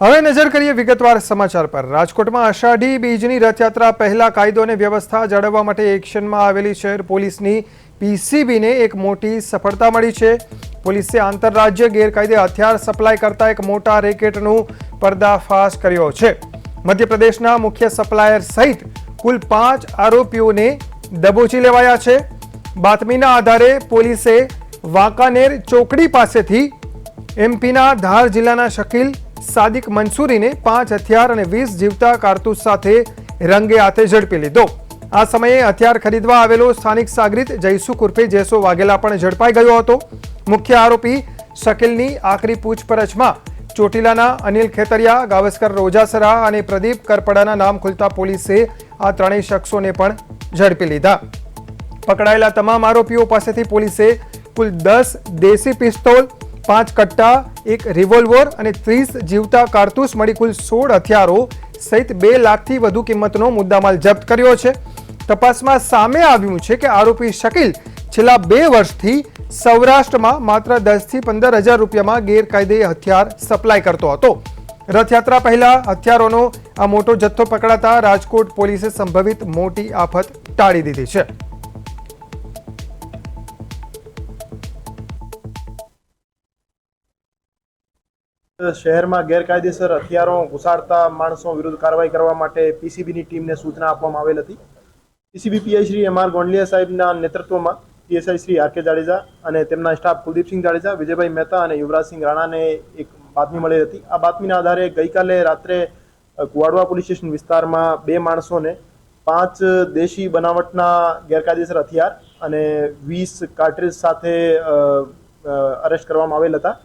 હવે નજર કરીએ વિગતવાર સમાચાર પર। રાજકોટમાં અષાઢી બીજની રથયાત્રા પહેલા કાયદો અને વ્યવસ્થા જાળવવા માટે એક્શનમાં આવેલી શહેર પોલીસની પીસીબીને એક મોટી સફળતા મળી છે। પોલીસે આંતરરાજ્ય ગેરકાયદે હથિયાર સપ્લાય કરતા એક મોટા રેકેટનું પર્દાફાશ કર્યો છે। મધ્યપ્રદેશના મુખ્ય સપ્લાયર સહિત કુલ 5 આરોપીઓને દબોચી લેવાયા છે। બાતમીના આધારે પોલીસે વાંકાનેર ચોકડી પાસેથી એમપીના ધાર જિલ્લાના શકીલ સાદિક મંસૂરીને 5 હથિયાર અને 20 જીવતા કારતૂસ સાથે રંગે હાથે ઝડપી લીધો। આ સમયે હથિયાર ખરીદવા આવેલો સ્થાનિક સાગરીત જયસુ ઉર્ફે જેસો વાઘેલા પણ ઝડપાઈ ગયો હતો। મુખ્ય આરોપી શકીલની આખરી પૂછપરછમાં ચોટીલાના અનિલ ખેતરિયા, ગાવસ્કર રોજાસરા અને પ્રદીપ કરપડાના નામ ખુલતા પોલીસે આ ત્રણેય શખ્સોને પણ ઝડપી લીધા। પકડાયેલા તમામ આરોપીઓ પાસેથી પોલીસે કુલ 10 દેશી પિસ્તોલ, 5 કટ્ટા, 1 રિવોલ્વર અને 30 જીવતા કારતૂસ મળી કુલ 16 હથિયારો સહિત 2 લાખથી વધુ કિંમતનો મુદ્દામાલ જપ્ત કર્યો છે। તપાસમાં સામે આવ્યું છે કે આરોપી શકીલ છેલ્લા 2 વર્ષથી સૌરાષ્ટ્રમાં માત્ર 10 થી 15 હજાર રૂપિયામાં ગેરકાયદે હથિયાર સપ્લાય કરતો હતો। રથયાત્રા પહેલા હથિયારોનો આ મોટો જથ્થો પકડાતા રાજકોટ પોલીસે સંભવિત મોટી આફત ટાળી દીધી છે। શહેરમાં ગેરકાયદેસર હથિયારો ઘુસાડતા માણસો વિરુદ્ધ કાર્યવાહી કરવા માટે પીસીબીની ટીમને સૂચના આપવામાં આવેલ હતી। PCB PI Shri M R Gondaliya સાહેબના નેતૃત્વમાં PSI Shri R K Jadeja અને તેમના સ્ટાફ કુલદીપસિંહ જાડેજા, વિજયભાઈ મહેતા અને યુવરાજસિંહ રાણાને એક બાતમી મળી હતી। આ બાતમીના આધારે ગઈકાલે રાત્રે કુવાડવા પોલીસ સ્ટેશન વિસ્તારમાં 2 માણસોને 5 દેશી બનાવટના ગેરકાયદેસર હથિયાર અને 20 કાર્ટ્રીજ સાથે અરેસ્ટ કરવામાં આવેલ હતા।